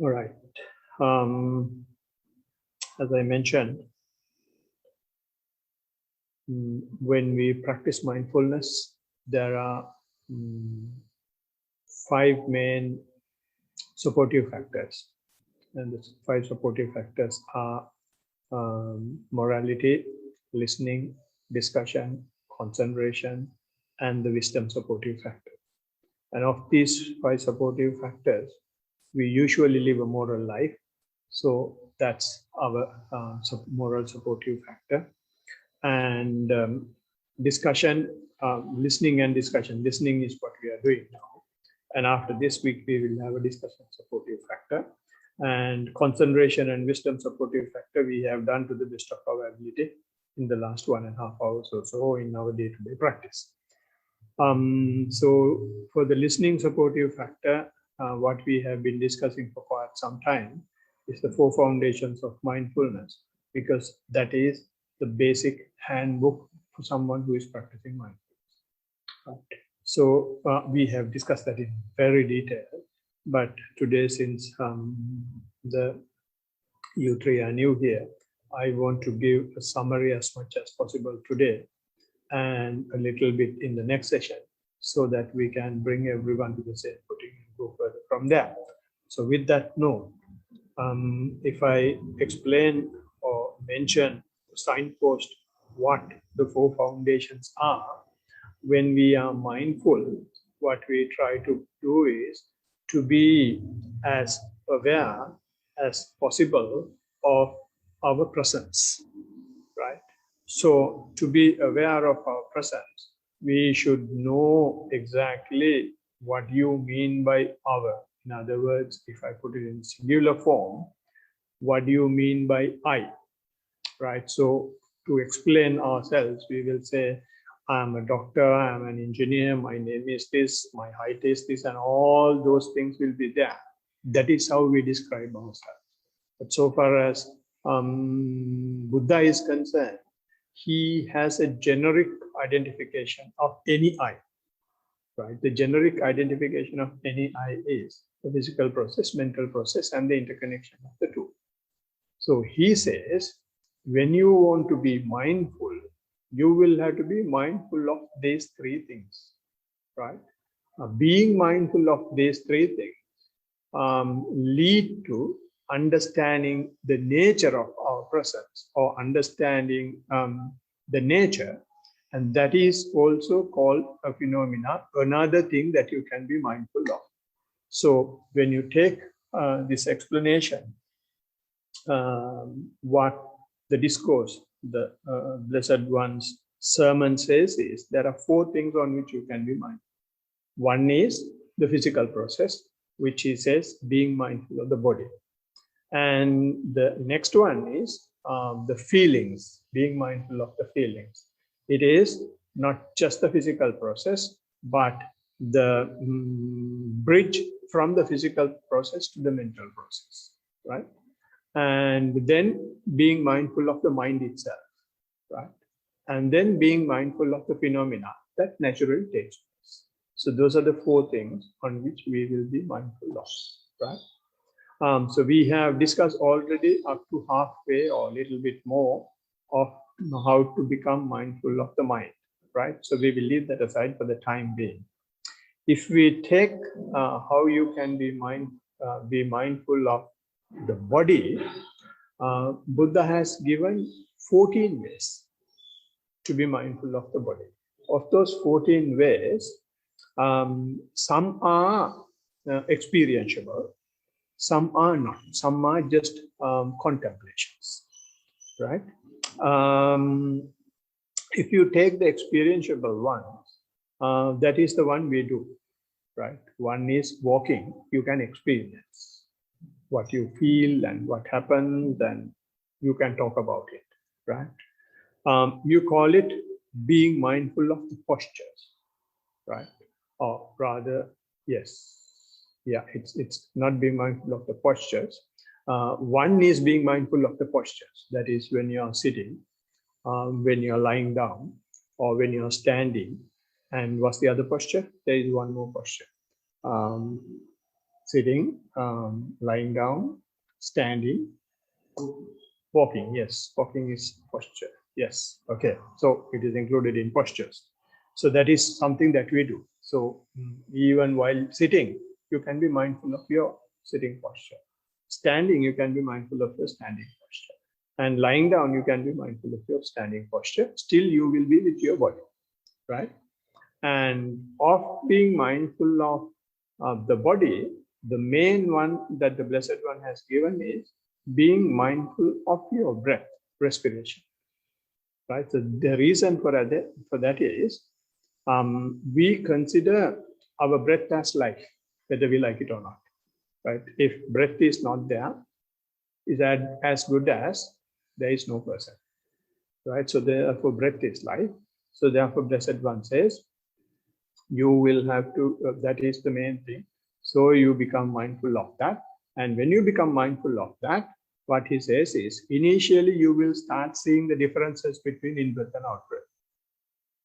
All right. As I mentioned, when we practice mindfulness, there are 5 main supportive factors. And the 5 supportive factors are morality, listening, discussion, concentration, and the wisdom supportive factor. And of these 5 supportive factors, we usually live a moral life. So that's our moral supportive factor. And discussion, listening and discussion. Listening is what we are doing now. And after this week, we will have a discussion supportive factor. And concentration and wisdom supportive factor we have done to the best of our ability in the last 1.5 hours or so in our day-to-day practice. So for the listening supportive factor, what we have been discussing for quite some time is the 4 foundations of mindfulness, because that is the basic handbook for someone who is practicing mindfulness. Right. So we have discussed that in very detail, but today, since you 3 are new here, I want to give a summary as much as possible today and a little bit in the next session, so that we can bring everyone to the same footing and go further from there. So with that note, if I explain or mention, signpost what the 4 foundations are, when we are mindful, what we try to do is to be as aware as possible of our presence, right? So to be aware of our presence, we should know exactly what you mean by our. In other words, if I put it in singular form, what do you mean by I, right? So to explain ourselves, we will say, I'm a doctor, I'm an engineer, my name is this, my height is this, and all those things will be there. That is how we describe ourselves. But so far as Buddha is concerned, he has a generic identification of any I, right? The generic identification of any I is the physical process, mental process, and the interconnection of the two. So he says, when you want to be mindful, you will have to be mindful of these 3 things, right? Being mindful of these 3 things lead to understanding the nature of our presence, or understanding the nature, and that is also called a phenomena, another thing that you can be mindful of. So when you take this explanation, what the discourse, the Blessed One's sermon says is, there are 4 things on which you can be mindful. One is the physical process, which he says being mindful of the body. And the next one is the feelings, being mindful of the feelings. It is not just the physical process, but the bridge from the physical process to the mental process, right? And then being mindful of the mind itself, right? And then being mindful of the phenomena that naturally takes place. So those are the 4 things on which we will be mindful of, right? So we have discussed already up to halfway or a little bit more of how to become mindful of the mind, right? So we will leave that aside for the time being. If we take how you can be mindful of the body, Buddha has given 14 ways to be mindful of the body. Of those 14 ways, some are experientiable, some are not. Some are just contemplations, right? If you take the experientiable one, that is the one we do, right? One is walking. You can experience what you feel and what happens, and you can talk about it, right? You call it being mindful of the postures, right? Or rather, yes. Yeah, it's not being mindful of the postures. One is being mindful of the postures. That is when you are sitting, when you are lying down, or when you are standing. And what's the other posture? There is one more posture. sitting, lying down, standing, walking. Yes, walking is posture. Yes, okay. So it is included in postures. So that is something that we do. So even while sitting, you can be mindful of your sitting posture. Standing, you can be mindful of your standing posture. And lying down, you can be mindful of your standing posture. Still, you will be with your body, right? And of being mindful of the body, the main one that the Blessed One has given is being mindful of your breath, respiration, right? So the reason for that is we consider our breath as life, whether we like it or not, right? If breath is not there, is that as good as there is no person, right? So therefore, breath is life. So therefore, Blessed One says, you will have to, that is the main thing. So you become mindful of that. And when you become mindful of that, what he says is, initially you will start seeing the differences between in-breath and out-breath,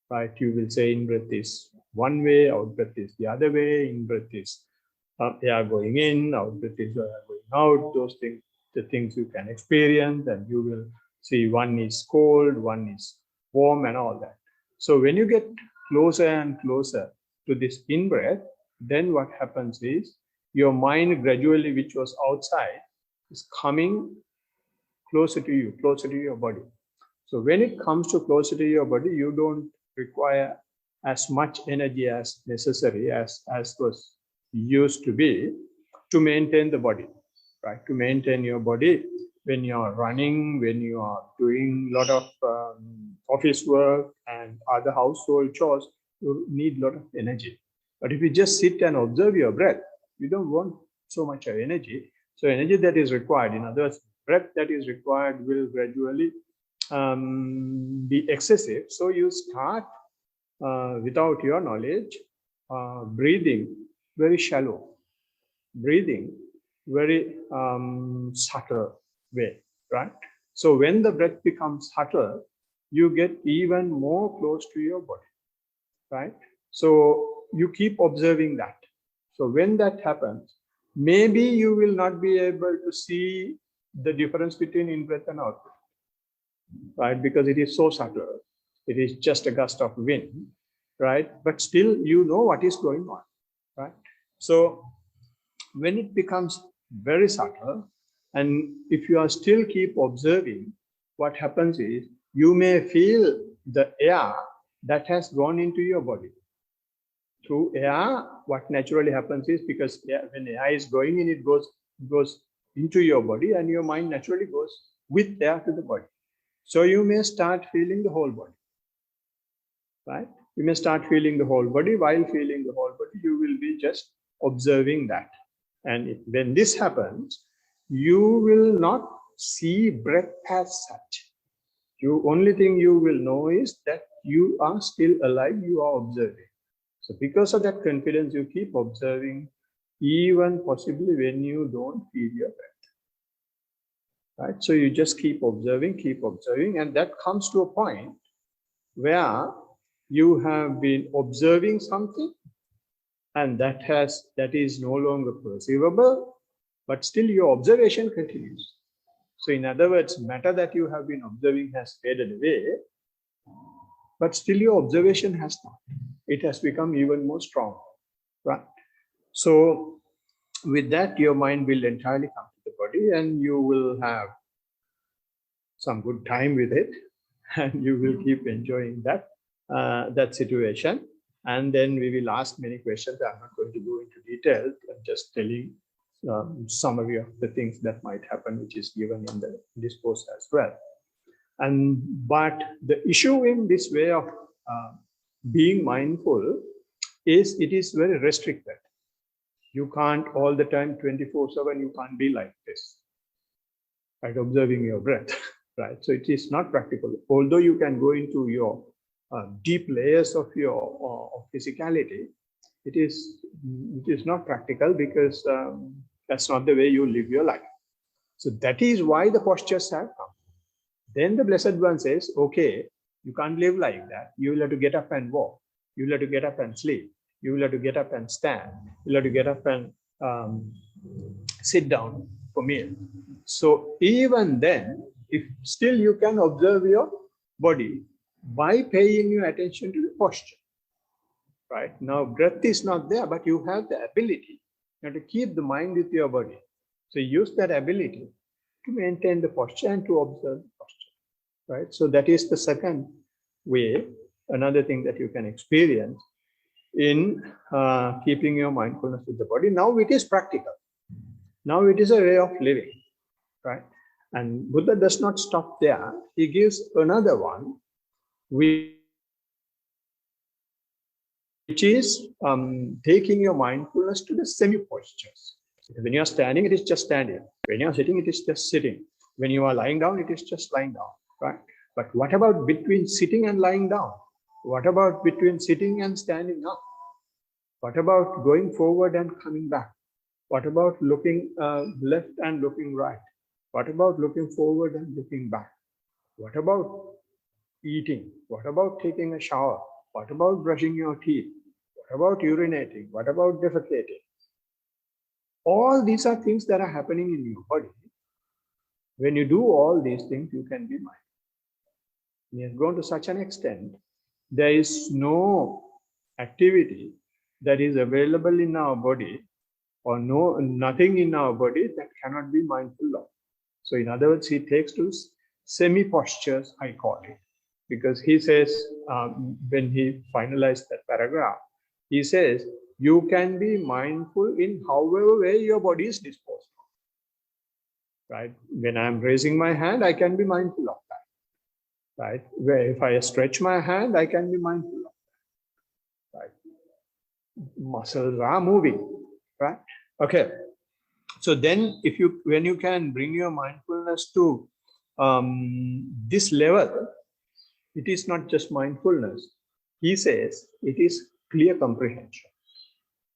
right? You will say in-breath is one way, out-breath is the other way, in-breath is air going in, out-breath is air going out, those things, the things you can experience, and you will see one is cold, one is warm, and all that. So when you get closer and closer to this in-breath, then what happens is your mind gradually, which was outside, is coming closer to you, closer to your body. So when it comes to closer to your body, you don't require as much energy as necessary as was used to be to maintain the body, right? To maintain your body when you are running, when you are doing a lot of office work and other household chores, you need a lot of energy. But if you just sit and observe your breath, you don't want so much energy. So energy that is required, in other words, breath that is required will gradually be excessive. So you start without your knowledge, breathing very shallow, breathing very subtle way, right? So when the breath becomes subtle, you get even more close to your body, right? So you keep observing that. So when that happens, maybe you will not be able to see the difference between in-breath and out-breath, right? Because it is so subtle. It is just a gust of wind, right? But still you know what is going on, right? So when it becomes very subtle, and if you are still keep observing, what happens is you may feel the air that has gone into your body. Through air, what naturally happens is, because when air is going in, it goes into your body, and your mind naturally goes with air to the body. So you may start feeling the whole body, right? You may start feeling the whole body. While feeling the whole body, you will be just observing that. And when this happens, you will not see breath as such. The only thing you will know is that you are still alive, you are observing. So because of that confidence, you keep observing, even possibly when you don't feel your breath. Right? So you just keep observing, and that comes to a point where you have been observing something, and that is no longer perceivable, but still your observation continues. So in other words, matter that you have been observing has faded away, but still your observation has not. It has become even more strong, right? So with that, your mind will entirely come to the body, and you will have some good time with it, and you will keep enjoying that situation. And then we will ask many questions. I'm not going to go into detail. I'm just telling summary of the things that might happen, which is given in this post as well. But the issue in this way of being mindful is it is very restricted. You can't all the time 24/7. You can't be like this, right? Observing your breath, right? So it is not practical. Although you can go into your deep layers of your physicality, it is not practical, because that's not the way you live your life. So that is why the postures have come. Then the Blessed One says, okay, you can't live like that. You will have to get up and walk. You will have to get up and sleep. You will have to get up and stand. You will have to get up and sit down for meal. So even then, if still you can observe your body by paying your attention to the posture. Right now, breath is not there, but you have the ability to keep the mind with your body. So use that ability to maintain the posture and to observe the posture. Right. So that is the second way, another thing that you can experience in keeping your mindfulness with the body. Now it is practical. Now it is a way of living. Right. And Buddha does not stop there. He gives another one, which is taking your mindfulness to the semi-postures. When you are standing, it is just standing. When you are sitting, it is just sitting. When you are lying down, it is just lying down, right? But what about between sitting and lying down? What about between sitting and standing up? What about going forward and coming back? What about looking left and looking right? What about looking forward and looking back? What about eating? What about taking a shower? What about brushing your teeth? What about urinating? What about defecating? All these are things that are happening in your body. When you do all these things, you can be mindful. We have gone to such an extent, there is no activity that is available in our body or nothing in our body that cannot be mindful of. So in other words, he takes to semi-postures, I call it. Because he says, when he finalized that paragraph, he says, you can be mindful in however way your body is disposed of. Right? When I'm raising my hand, I can be mindful of that. Right? Where if I stretch my hand, I can be mindful of that. Right? Muscles are moving. Right? Okay. So then, when you can bring your mindfulness to this level, it is not just mindfulness. He says it is clear comprehension.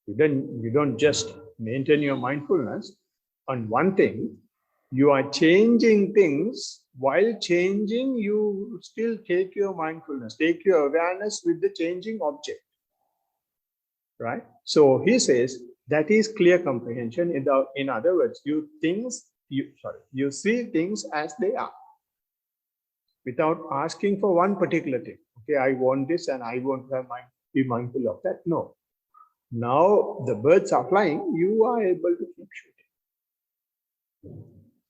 You don't just maintain your mindfulness on one thing. You are changing things. While changing, you still take your mindfulness, take your awareness with the changing object. Right? So he says that is clear comprehension. In other words, you see things as they are, without asking for one particular thing. Okay, I want this and I want to be mindful of that. No. Now the birds are flying, you are able to keep shooting.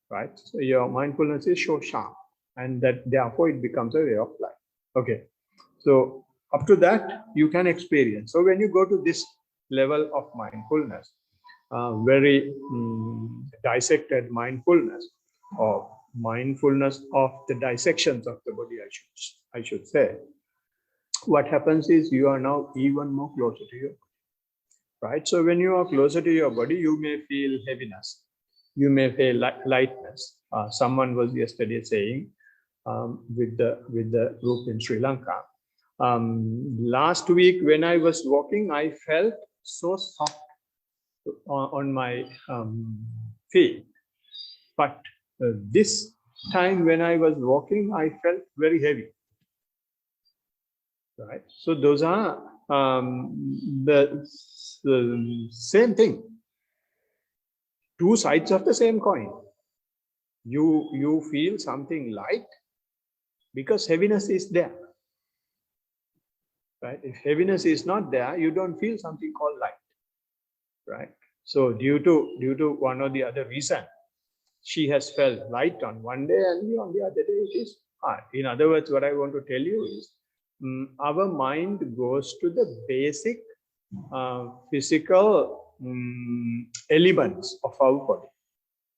Right? So your mindfulness is so sharp, and that therefore it becomes a way of life. Okay. So up to that, you can experience. So when you go to this level of mindfulness, very dissected mindfulness, or mindfulness of the dissections of the body, I should say, what happens is you are now even more closer to your body. Right? So when you are closer to your body, you may feel heaviness, you may feel lightness. Someone was yesterday saying, with the group in Sri Lanka, last week when I was walking, I felt so soft on my feet, but this time when I was walking, I felt very heavy. Right? So those are the same thing, two sides of the same coin. You feel something light because heaviness is there. Right? If heaviness is not there, you don't feel something called light. Right? So due to one or the other reason, she has felt light on one day and on the other day it is hard. In other words, what I want to tell you is, our mind goes to the basic physical elements of our body.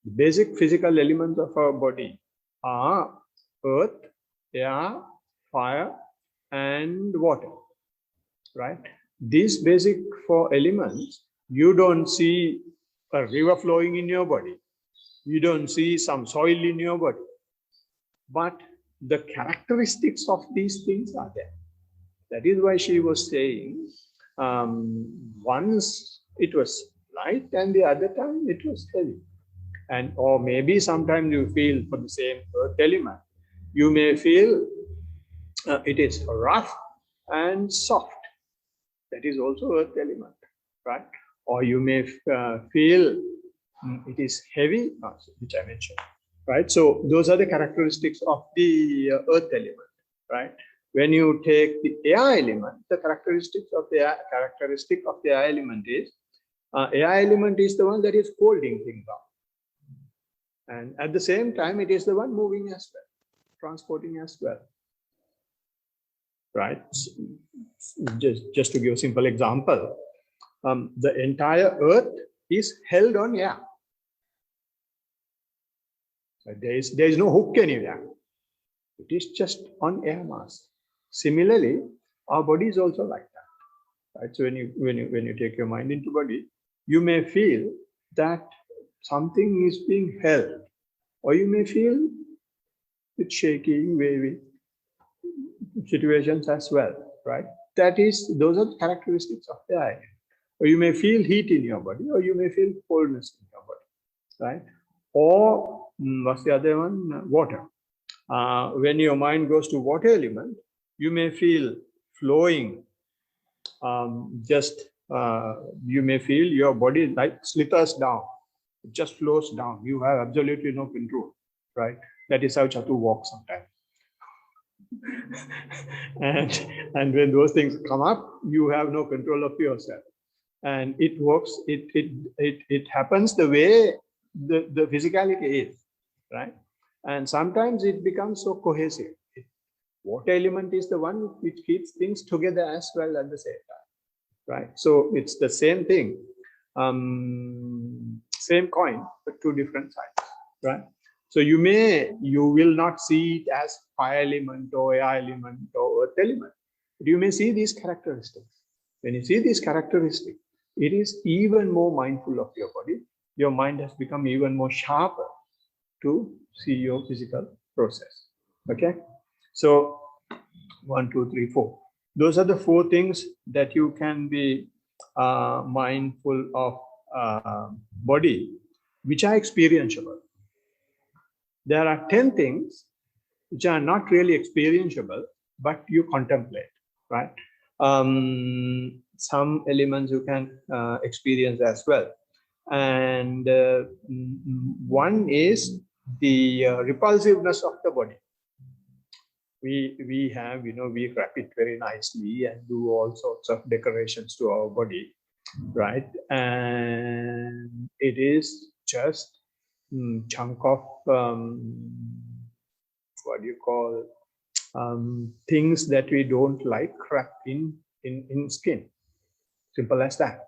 The basic physical elements of our body are earth, air, fire, and water. Right? These basic four elements, you don't see a river flowing in your body. You don't see some soil in your body. But the characteristics of these things are there. That is why she was saying, once it was light and the other time it was heavy. Or maybe sometimes you feel for the same earth element, you may feel it is rough and soft. That is also earth element, right? Or you may feel it is heavy, which I mentioned, right? So those are the characteristics of the earth element, right? When you take the air element, the characteristic of the air element is air element is the one that is holding things up, and at the same time, it is the one moving as well, transporting as well, right? Just to give a simple example, the entire earth is held on air. There is no hook anywhere. It is just on air mass. Similarly, our body is also like that, right? So when you take your mind into body, you may feel that something is being held, or you may feel it shaking, wavy situations as well, right? Those are the characteristics of the eye. Or you may feel heat in your body, or you may feel coldness in your body, right? Or what's the other one? Water. When your mind goes to water element, you may feel flowing. You may feel your body like slithers down. It just flows down. You have absolutely no control, right? That is how Chatu walks sometimes. and when those things come up, you have no control of yourself. And it works, it happens the way the physicality is, right? And sometimes it becomes so cohesive. Water element is the one which keeps things together as well at the same time, right? So it's the same thing, same coin, but two different sides, right? So you will not see it as fire element or air element or earth element, but you may see these characteristics. When you see these characteristics, it is even more mindful of your body. Your mind has become even more sharper to see your physical process. Okay, so 1, 2, 3, 4. Those are the 4 things that you can be mindful of body, which are experientiable. There are 10 things which are not really experientiable, but you contemplate, right? Some elements you can experience as well. And one is the repulsiveness of the body. We have, we wrap it very nicely and do all sorts of decorations to our body, right? And it is just chunk of what do you call things that we don't like wrapped in skin. Simple as that,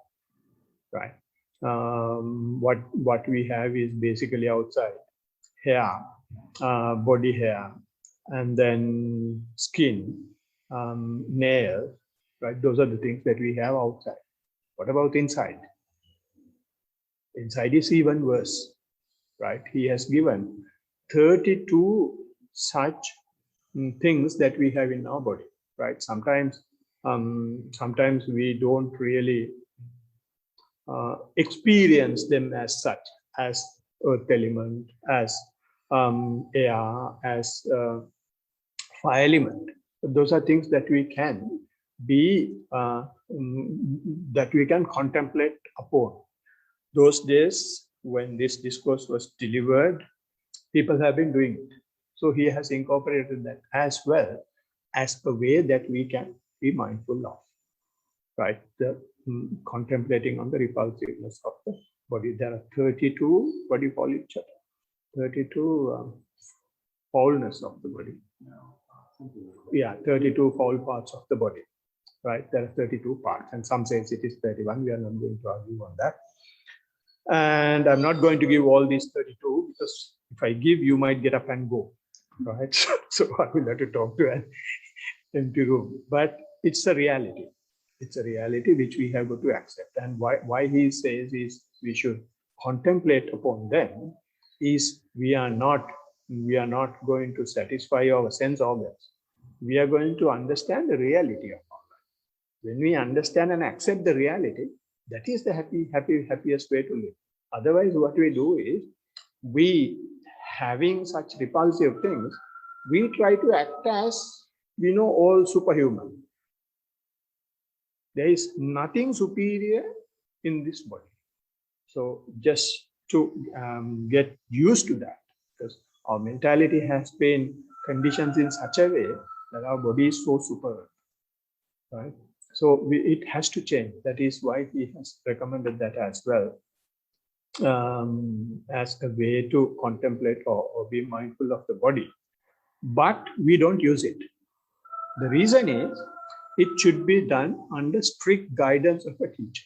right? What we have is basically outside hair, body hair, and then skin, nails, right? Those are the things that we have outside. What about inside? Inside is even worse, right? He has given 32 such things that we have in our body, right? Sometimes we don't really experience them as such, as earth element, as air, as fire element. But those are things that we can be, that we can contemplate upon. Those days when this discourse was delivered, people have been doing it. So he has incorporated that as well as a way that we can be mindful of, right? The contemplating on the repulsiveness of the body. There are 32, what do you call it? 32 foulness of the body. Yeah, 32 foul parts of the body, right? There are 32 parts, and some say it is 31. We are not going to argue on that. And I'm not going to give all these 32 because if I give, you might get up and go, right? So I will have to talk to an empty room. But it's a reality. It's a reality which we have got to accept. And why he says is we should contemplate upon them is we are not going to satisfy our sense organs. We are going to understand the reality of our life. When we understand and accept the reality, that is the happiest way to live. Otherwise, what we do is, we having such repulsive things, we try to act as we know all superhuman. There is nothing superior in this body. So just to get used to that, because our mentality has been conditioned in such a way that our body is so super, right? So it has to change. That is why he has recommended that as well, as a way to contemplate or be mindful of the body. But we don't use it. The reason is it should be done under strict guidance of a teacher,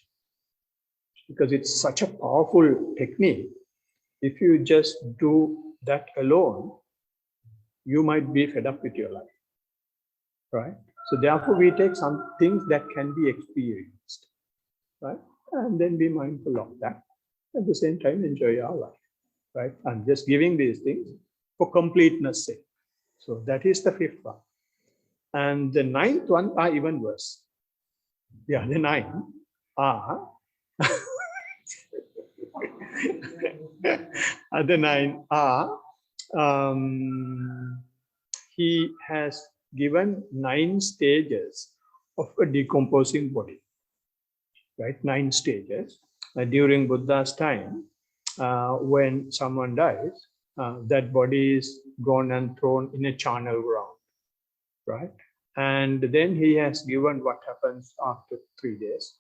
because it's such a powerful technique. If you just do that alone, you might be fed up with your life, right? So therefore, we take some things that can be experienced, right? And then be mindful of that. At the same time, enjoy our life, right? And just giving these things for completeness sake. So that is the fifth one. And the ninth one are even worse. Yeah, the nine are the nine are he has given 9 stages of a decomposing body, right? 9 stages. During Buddha's time, when someone dies, that body is gone and thrown in a charnel ground, right? And then he has given what happens after 3 days,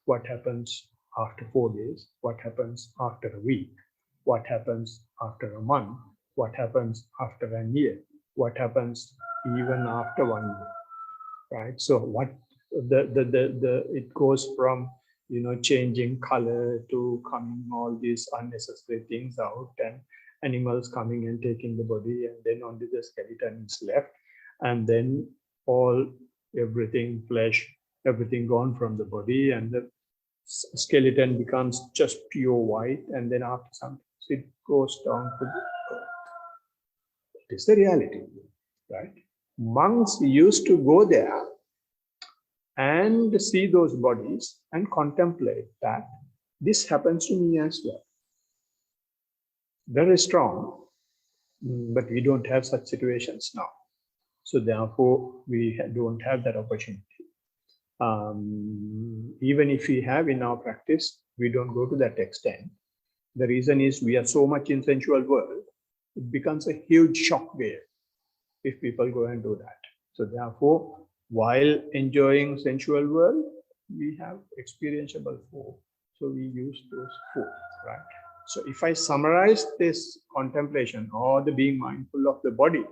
what happens after 4 days, what happens after a week, what happens after a month, what happens after a year, what happens even after 1 year, right? So what it goes from, you know, changing color to coming all these unnecessary things out, and animals coming and taking the body, and then only the skeleton is left, and then everything, flesh, everything gone from the body, and the skeleton becomes just pure white, and then after some it goes down to the earth. It is the reality, right? Monks used to go there and see those bodies and contemplate that this happens to me as well. Very strong, but we don't have such situations now. So therefore, we don't have that opportunity. Even if we have in our practice, we don't go to that extent. The reason is we are so much in sensual world, it becomes a huge shock wave if people go and do that. So therefore, while enjoying sensual world, we have experientiable four. So we use those four, right? So if I summarize this contemplation or the being mindful of the body,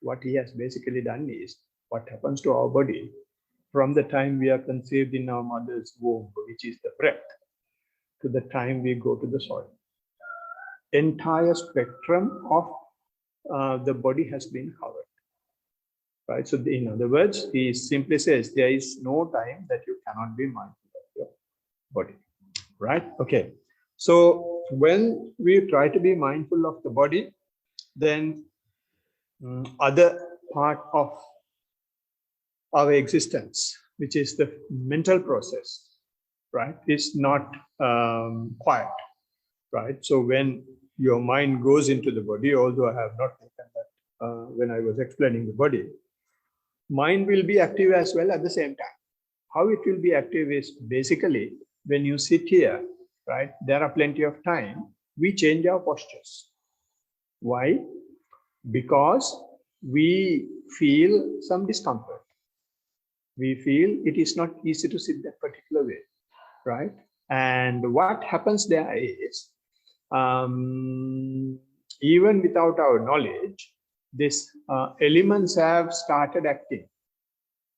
what he has basically done is what happens to our body from the time we are conceived in our mother's womb, which is the breath, to the time we go to the soil. Entire spectrum of the body has been covered, right? So in other words, he simply says there is no time that you cannot be mindful of your body, right? Okay. So when we try to be mindful of the body, then other part of our existence, which is the mental process, right, is not quiet, right? So when your mind goes into the body, although I have not taken that when I was explaining the body, mind will be active as well at the same time. How it will be active is basically when you sit here, right, there are plenty of time, we change our postures. Why? Because we feel some discomfort. We feel it is not easy to sit that particular way, right? And what happens there is, even without our knowledge, these elements have started acting,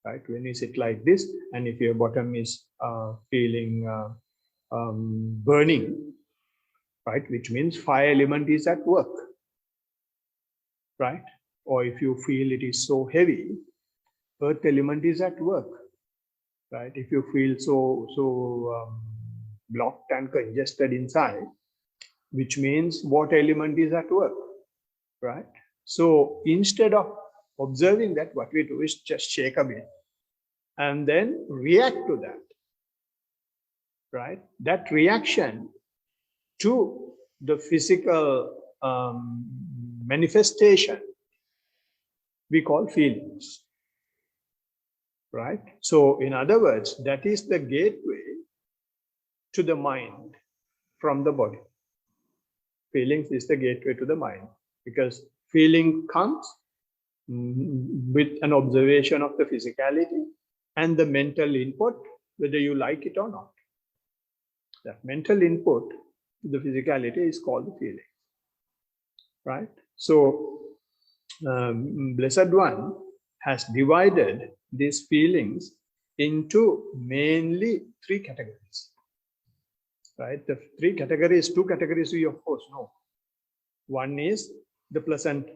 right? When you sit like this, and if your bottom is feeling burning, right, which means fire element is at work, right? Or if you feel it is so heavy, earth element is at work, right? If you feel so blocked and congested inside, which means water element is at work, right? So instead of observing that, what we do is just shake a bit and then react to that, right? That reaction to the physical manifestation we call feelings, right? So in other words, that is the gateway to the mind from the body. Feelings is the gateway to the mind, because feeling comes with an observation of the physicality and the mental input, whether you like it or not. That mental input to the physicality is called the feeling, right? So, Blessed One has divided these feelings into mainly three categories, right? The three categories, two categories we of course know. One is the pleasant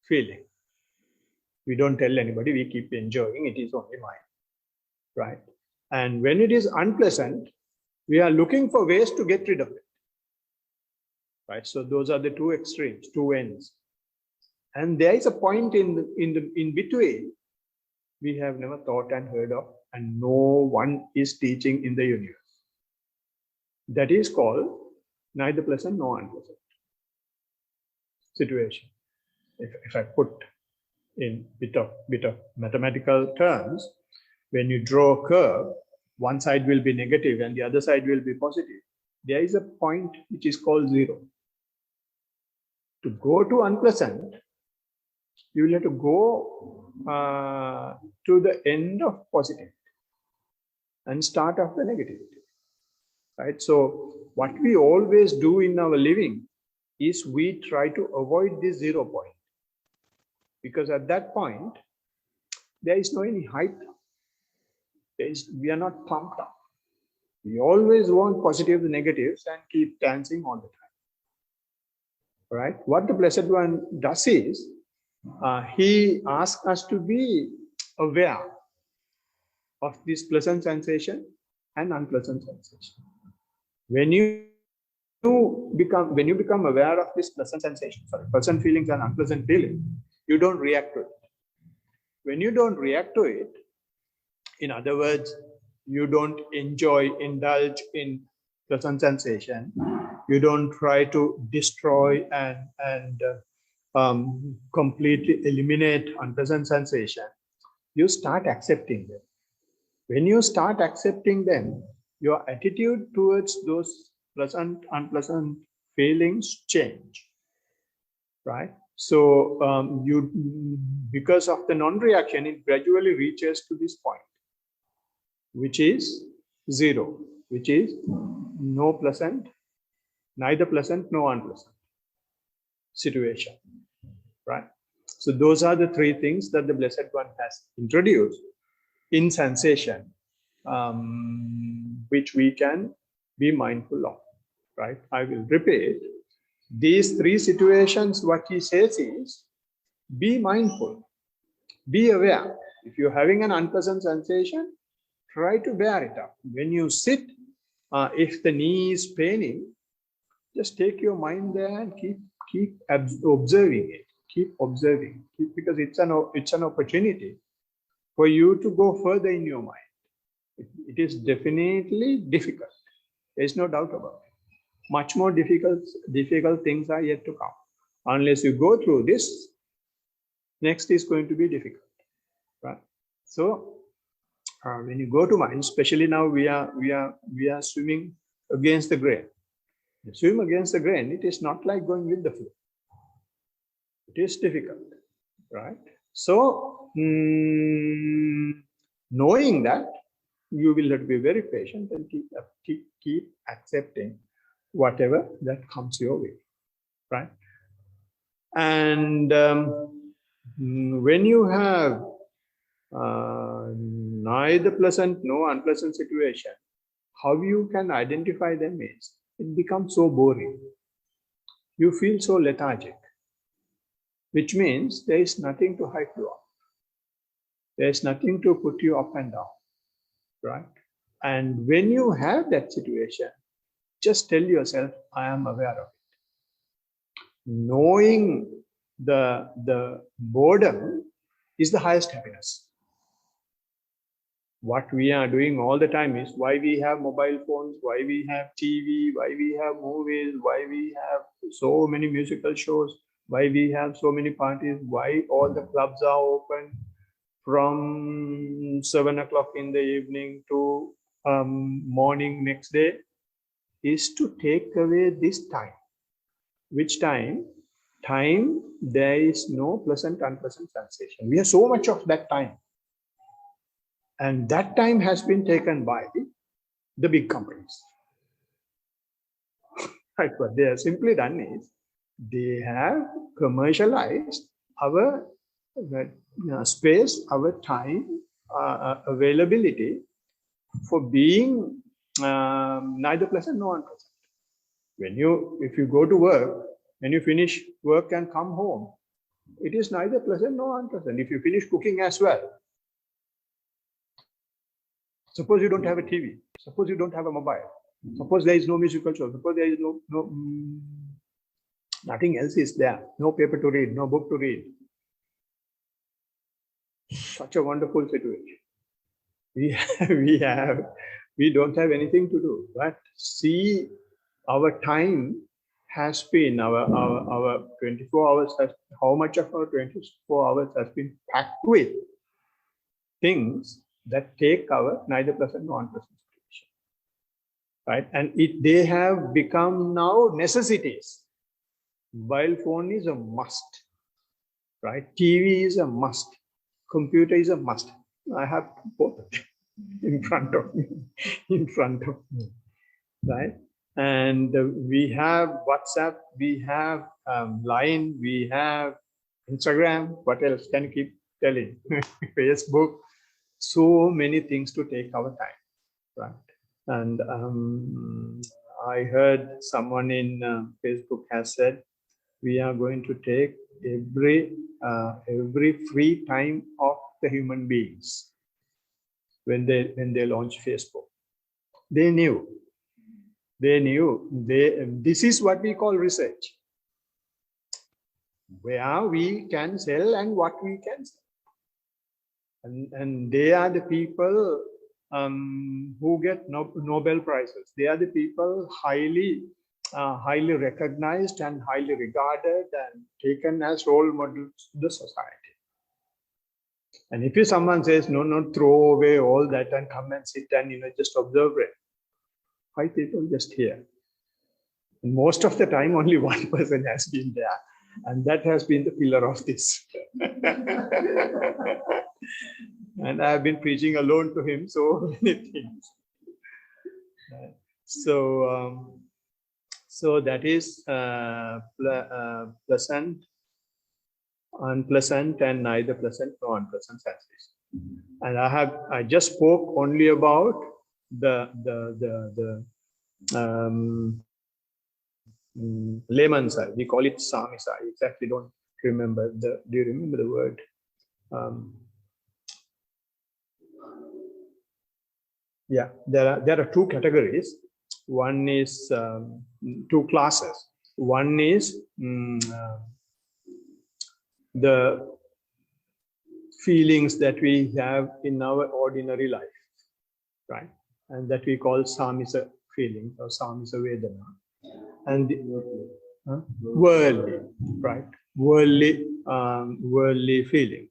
feeling. We don't tell anybody, we keep enjoying, it is only mine, right? And when it is unpleasant, we are looking for ways to get rid of it, right? So those are the two extremes, two ends. And there is a point in between we have never thought and heard of, and no one is teaching in the universe. That is called neither pleasant nor unpleasant situation. If I put in bit of mathematical terms, when you draw a curve, one side will be negative and the other side will be positive. There is a point which is called zero. To go to unpleasant, you will have to go to the end of positivity and start off the negativity, right? So what we always do in our living is we try to avoid this 0 point, because at that point there is no any hype. We are not pumped up. We always want positive, the negatives, and keep dancing all the time, right? What the Blessed One does is he asks us to be aware of this pleasant sensation and unpleasant sensation. When you become aware of this pleasant sensation, pleasant feelings and unpleasant feelings, you don't react to it. When you don't react to it, in other words, you don't indulge in pleasant sensation, you don't try to destroy and completely eliminate unpleasant sensation, you start accepting them. When you start accepting them, your attitude towards those pleasant, unpleasant feelings change, right? So because of the non-reaction, it gradually reaches to this point, which is zero, which is no pleasant, neither pleasant nor unpleasant situation, right? So those are the three things that the Blessed One has introduced in sensation, which we can be mindful of, right? I will repeat. These three situations, what he says is, be mindful, be aware. If you're having an unpleasant sensation, try to bear it up. When you sit, if the knee is paining, just take your mind there and keep observing it. Keep observing, because it's an opportunity for you to go further in your mind. It is definitely difficult. There's no doubt about it. Much more difficult things are yet to come. Unless you go through this, next is going to be difficult, right? So when you go to mind, especially now we are swimming against the grain. You swim against the grain, it is not like going with the flow. It is difficult, right? So knowing that, you will have to be very patient and keep accepting whatever that comes your way, right? And when you have neither pleasant nor unpleasant situation, how you can identify them is, it becomes so boring. You feel so lethargic, which means there is nothing to hype you up. There is nothing to put you up and down, right? And when you have that situation, just tell yourself, I am aware of it. Knowing the boredom is the highest happiness. What we are doing all the time is why we have mobile phones, why we have TV, why we have movies, why we have so many musical shows, why we have so many parties, why all the clubs are open from 7 o'clock in the evening to morning next day, is to take away this time. Which time? Time, there is no pleasant, unpleasant sensation. We have so much of that time. And that time has been taken by the big companies. Right? What they have simply done is they have commercialized our space, our time, availability for being neither pleasant nor unpleasant. If you go to work, when you finish work and come home, it is neither pleasant nor unpleasant. If you finish cooking as well, suppose you don't have a TV, suppose you don't have a mobile, suppose there is no musical show, suppose there is nothing else is there, no paper to read, no book to read. Such a wonderful situation. We don't have anything to do, but see, our time has been, our 24 hours, how much of our 24 hours has been packed with things that take our neither pleasant nor unpleasant situation, right? And they have become now necessities. Mobile phone is a must, right? TV is a must. Computer is a must. I have both in front of me, right? And we have WhatsApp, we have Line, we have Instagram. What else can you keep telling? Facebook. So many things to take our time, right? And I heard someone in Facebook has said, we are going to take every free time of the human beings when they launch Facebook. They knew. This is what we call research, where we can sell and what we can sell. And they are the people who get Nobel Prizes. They are the people highly recognized and highly regarded and taken as role models to the society. And if someone says, no, throw away all that and come and sit and just observe it, 5 people just hear. And most of the time, only one person has been there, and that has been the pillar of this. And I have been preaching alone to him so many things. So that is pleasant, unpleasant, and neither pleasant nor unpleasant sensation. And I just spoke only about the layman's side. We call it samisa. I exactly don't remember do you remember the word? Yeah, there are 2 categories. One is 2 classes. One is the feelings that we have in our ordinary life, right? And that we call samisa feelings or samisa vedana. And worldly, right? Worldly feelings.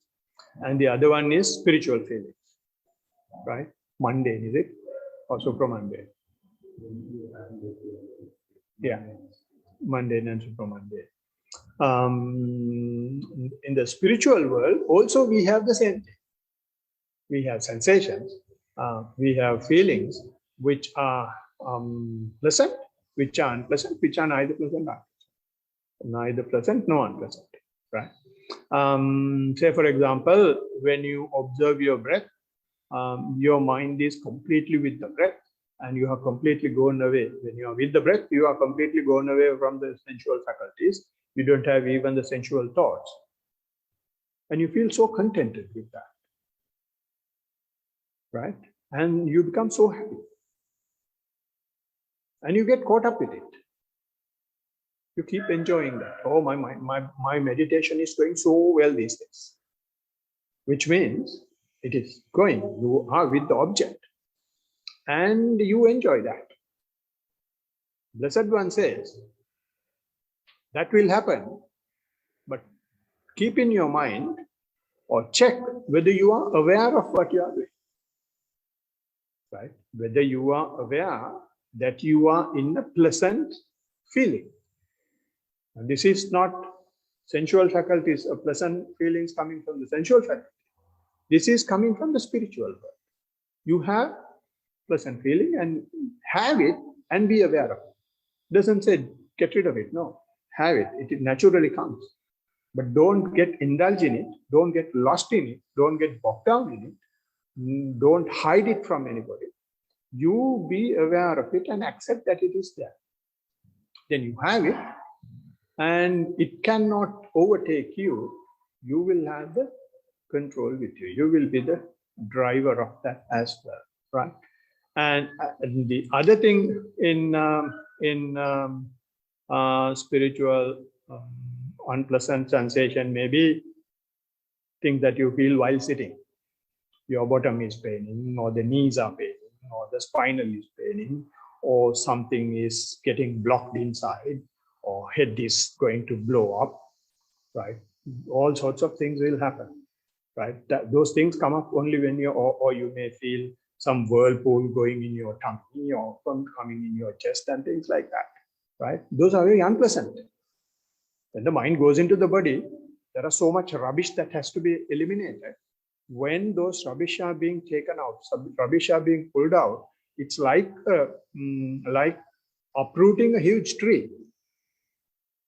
And the other one is spiritual feelings, right? Mundane, is it? Or supramundane? Yeah, mundane and supramundane. In the spiritual world, also we have the same thing. We have sensations, we have feelings which are pleasant, which are unpleasant, which are neither pleasant nor unpleasant. Neither pleasant nor unpleasant, right? Say, for example, when you observe your breath, your mind is completely with the breath, and you have completely gone away. When you are with the breath, you are completely gone away from the sensual faculties. You don't have even the sensual thoughts. And you feel so contented with that, right? And you become so happy. And you get caught up with it. You keep enjoying that. Oh, my meditation is going so well these days. Which means it is going. You are with the object. And you enjoy that. Blessed One says, that will happen, but keep in your mind or check whether you are aware of what you are doing. Right? Whether you are aware that you are in a pleasant feeling. This is not sensual faculties or pleasant feelings coming from the sensual faculty. This is coming from the spiritual world. You have pleasant feeling and have it and be aware of it. Doesn't say get rid of it. No, have it. It naturally comes. But don't get indulged in it. Don't get lost in it. Don't get bogged down in it. Don't hide it from anybody. You be aware of it and accept that it is there. Then you have it, and it cannot overtake you. You will have the control with you. You will be the driver of that as well, right? And the other thing in spiritual unpleasant sensation may be things that you feel while sitting. Your bottom is paining, or the knees are paining, or the spinal is paining, or something is getting blocked inside, or head is going to blow up, right? All sorts of things will happen, right? Those things come up only when you, or you may feel some whirlpool going in your tummy or coming in your chest and things like that, right? Those are very unpleasant. When the mind goes into the body, there are so much rubbish that has to be eliminated. When those rubbish are being taken out, rubbish are being pulled out, it's like uprooting a huge tree,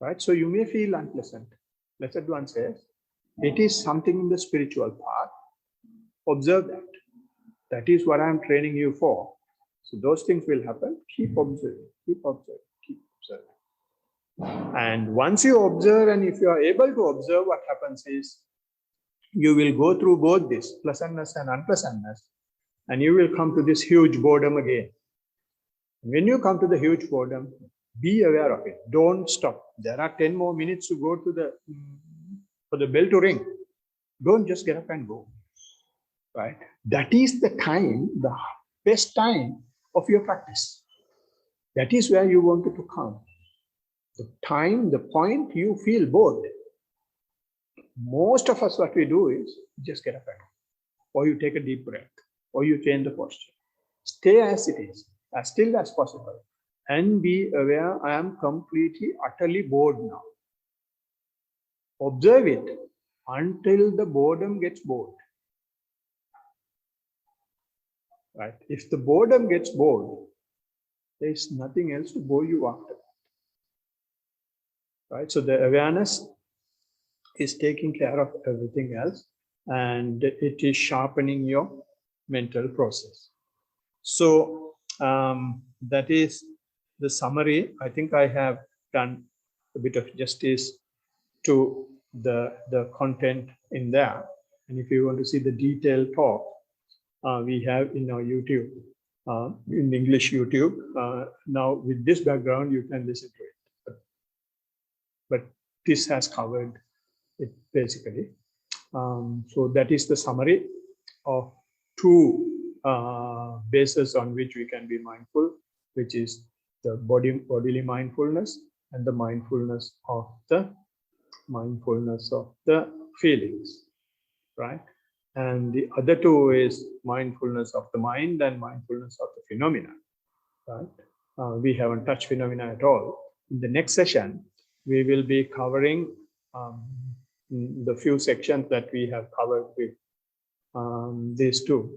right? So you may feel unpleasant. Blessed One says, it is something in the spiritual path. Observe that. That is what I'm training you for. So those things will happen. Keep observing, keep observing, keep observing. And once you observe, and if you are able to observe, what happens is you will go through both this pleasantness and unpleasantness, and you will come to this huge boredom again. When you come to the huge boredom, be aware of it. Don't stop. There are 10 more minutes to go to for the bell to ring. Don't just get up and go, right? That is the time, the best time of your practice. That is where you want to come. The time, the point you feel bored. Most of us, what we do is just get up and go. Or you take a deep breath, or you change the posture. Stay as it is, as still as possible, and be aware, I am completely, utterly bored now. Observe it until the boredom gets bored. Right? If the boredom gets bored, there is nothing else to bore you after that. Right? So the awareness is taking care of everything else, and it is sharpening your mental process. So that is the summary. I think I have done a bit of justice to the content in there. And if you want to see the detailed talk, we have in our YouTube, in English YouTube. Now with this background, you can listen to it. But this has covered it basically. So that is the summary of two bases on which we can be mindful, which is the bodily mindfulness and the mindfulness of the feelings, right? And the other two is mindfulness of the mind and mindfulness of the phenomena, right? We haven't touched phenomena at all. In the next session, we will be covering the few sections that we have covered with these two.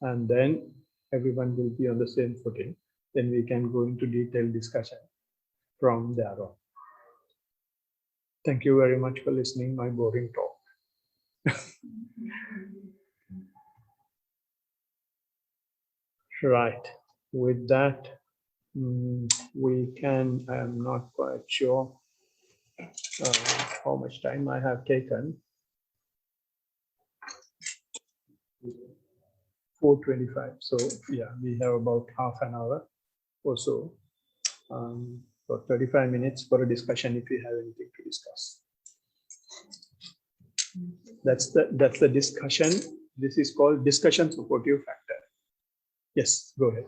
And then everyone will be on the same footing. Then we can go into detailed discussion from there on. Thank you very much for listening my boring talk. Right. With that, we can, I'm not quite sure how much time I have taken. 4:25. So yeah, we have about half an hour or so. For 35 minutes for a discussion if we have anything to discuss. That's the discussion. This is called discussion supportive factor. Yes, go ahead.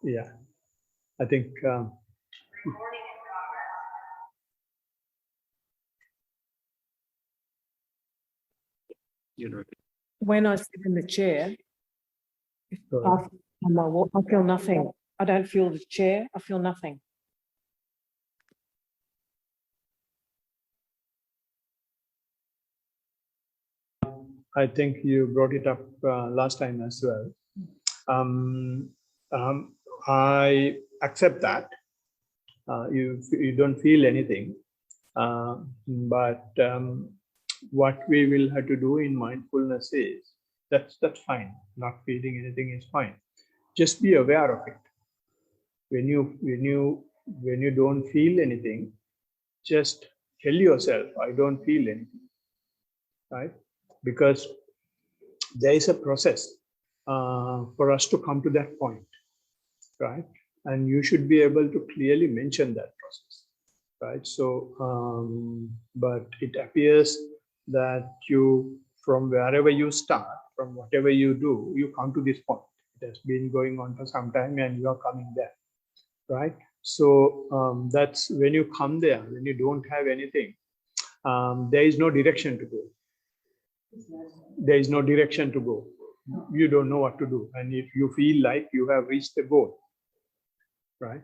Yeah, I think when I sit in the chair, I feel nothing. I don't feel the chair. I feel nothing. I think you brought it up last time as well. I accept that you don't feel anything, but what we will have to do in mindfulness is that's fine. Not feeling anything is fine. Just be aware of it. When you don't feel anything, just tell yourself, I don't feel anything, right? Because there is a process for us to come to that point, right? And you should be able to clearly mention that process, right? So, but it appears that you, from wherever you start, from whatever you do, you come to this point. It has been going on for some time and you are coming there, right? So that's when you come there, when you don't have anything, there is no direction to go. There is no direction to go. You don't know what to do. And if you feel like you have reached the goal, right?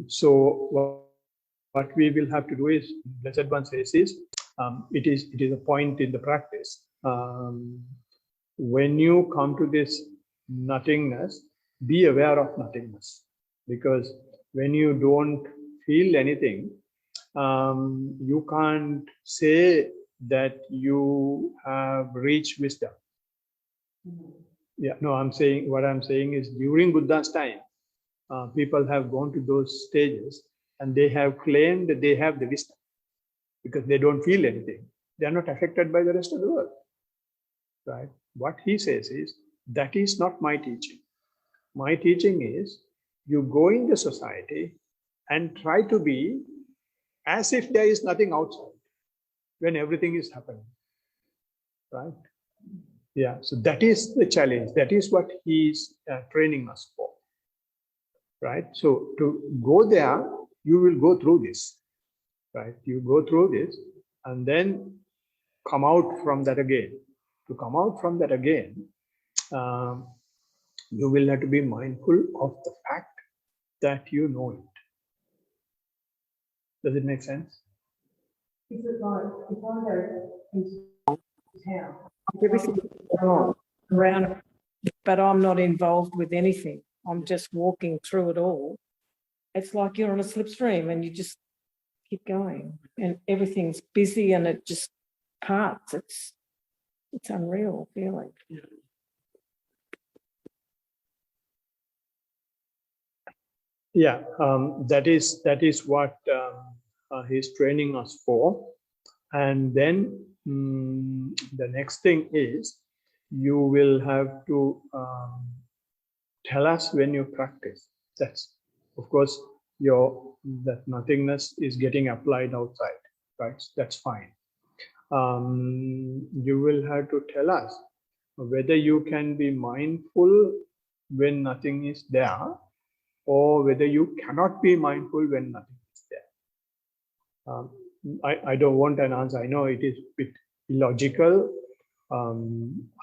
So what we will have to do is, Blessed One says is, it is a point in the practice. When you come to this nothingness, be aware of nothingness. Because when you don't feel anything, you can't say that you have reached wisdom. Yeah, no, what I'm saying is during Buddha's time, people have gone to those stages and they have claimed that they have the wisdom because they don't feel anything. They are not affected by the rest of the world, right? What he says is, that is not my teaching. My teaching is, you go in the society and try to be as if there is nothing outside when everything is happening, right? Yeah, so that is the challenge. That is what he's training us for, right? So to go there, you will go through this, right? You go through this and then come out from that again. To come out from that again, you will have to be mindful of the fact that you know it. Does it make sense? Is it like if I go into town, everything's wrong around, but I'm not involved with anything. I'm just walking through it all. It's like you're on a slipstream and you just keep going, and everything's busy and it just parts. It's unreal feeling. Yeah, that is what he's training us for. And then the next thing is, you will have to tell us when you practice. That's, of course, that nothingness is getting applied outside, right? That's fine. You will have to tell us whether you can be mindful when nothing is there, or whether you cannot be mindful when nothing is there. I don't want an answer. I know it is a bit illogical,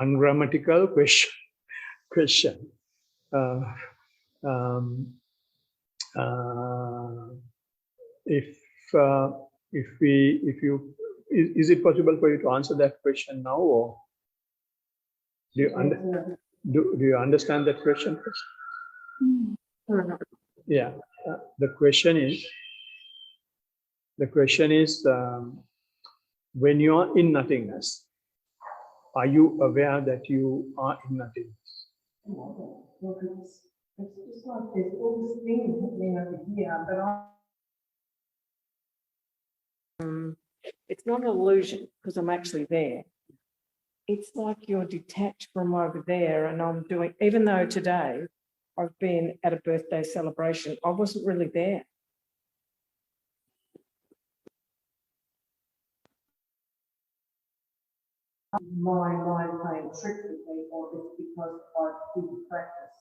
ungrammatical question. Is it possible for you to answer that question now, or do you understand that question first? Yeah, the question is when you are in nothingness, are you aware that you are in nothingness? It's just like there's all this thing happening over here, but it's not an illusion because I'm actually there. It's like you're detached from over there, and I'm doing, even though today I've been at a birthday celebration, I wasn't really there. My mind playing tricks with me, or it's because I didn't practice.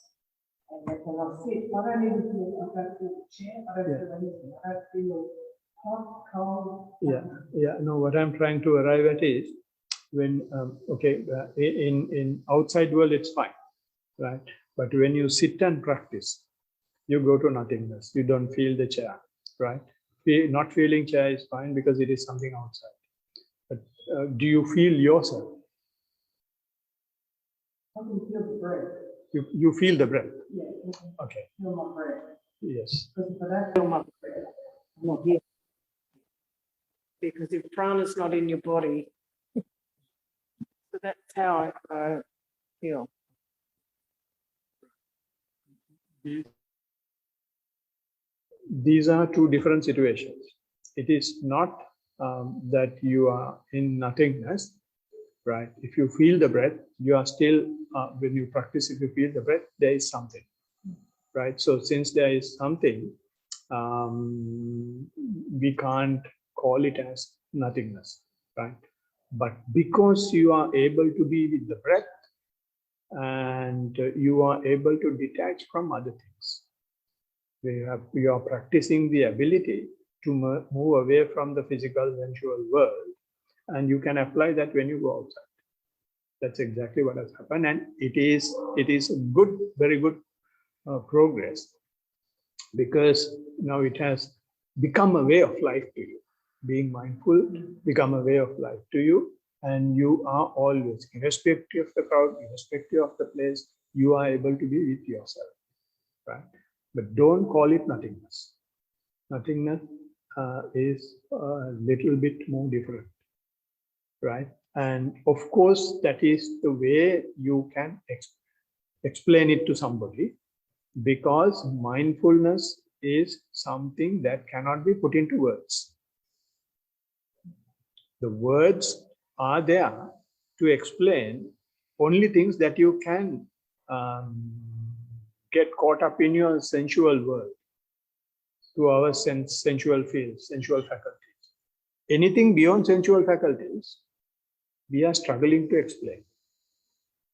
And then when I sit, I don't even feel, I don't feel the chair, I don't feel anything, I don't feel hot, cold. Yeah. No, what I'm trying to arrive at is, when in outside world it's fine, right? But when you sit and practice, you go to nothingness. You don't feel the chair, right? Not feeling chair is fine because it is something outside. But do you feel yourself? I can feel the breath. You feel the breath? Yeah. Okay. Feel my breath. Yes. Because if I don't feel my breath, I'm not here. Because if prana's not in your body, so that's how I feel. These are two different situations. It is not that you are in nothingness, right? If you feel the breath, you are still, when you practice, if you feel the breath, there is something, right? So since there is something, we can't call it as nothingness, right? But because you are able to be with the breath and you are able to detach from other things, you are practicing the ability to move away from the physical sensual world, and you can apply that when you go outside. That's exactly what has happened, and it is a good, very good progress, because now it has become a way of life to you. Being mindful become a way of life to you, and you are always, irrespective of the crowd, irrespective of the place, you are able to be with yourself, right? But don't call it nothingness. Nothingness is a little bit more different, right? And of course, that is the way you can explain it to somebody, because mindfulness is something that cannot be put into words. The words are there to explain only things that you can get caught up in your sensual world, to our sensual fields, sensual faculties. Anything beyond sensual faculties, we are struggling to explain.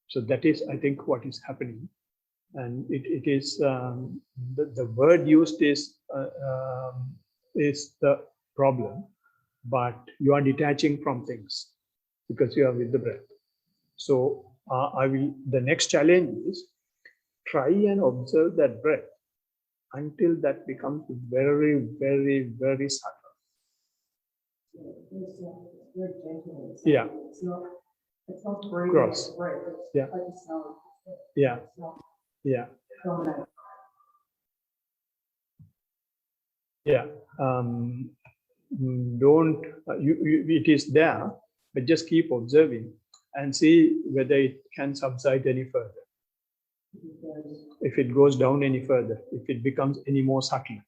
So that is, I think, what is happening. And it is, the word used is the problem, but you are detaching from things because you are with the breath. So the next challenge is try and observe that breath until that becomes very, very, very subtle. Yeah. It's not gross. Yeah. Yeah. Yeah. Yeah. Don't, it is there, but just keep observing and see whether it can subside any further. If it goes down any further, if it becomes any more subtle.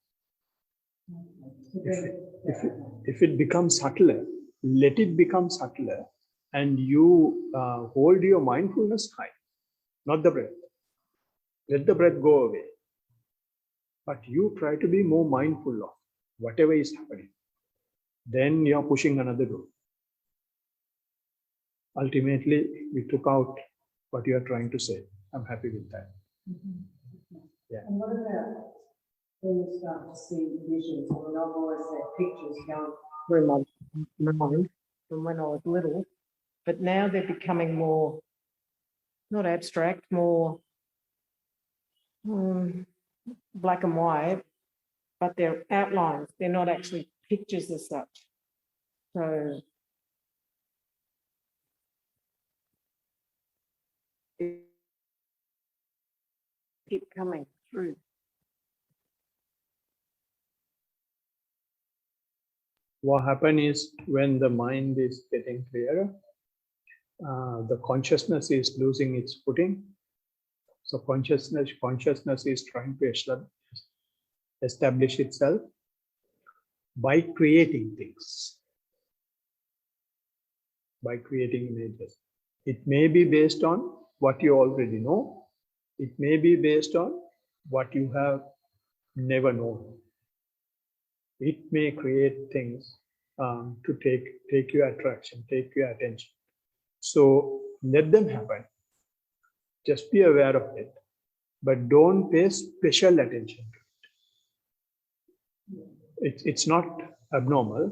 If it becomes subtler, let it become subtler, and you hold your mindfulness high, not the breath. Let the breath go away. But you try to be more mindful of whatever is happening. Then you're pushing another door. Ultimately, we took out what you are trying to say. I'm happy with that. Yeah. And what about when you start to see visions? I mean, I've always had pictures going through my mind from when I was little, but now they're becoming more, not abstract, more black and white, but they're outlines. They're not actually pictures as such. So it keep coming through. What happens is when the mind is getting clearer, the consciousness is losing its footing. So consciousness is trying to establish itself by creating things, by creating images. It may be based on what you already know. It may be based on what you have never known. It may create things to take your attraction, take your attention. So let them happen. Just be aware of it, but don't pay special attention to it. It's not abnormal.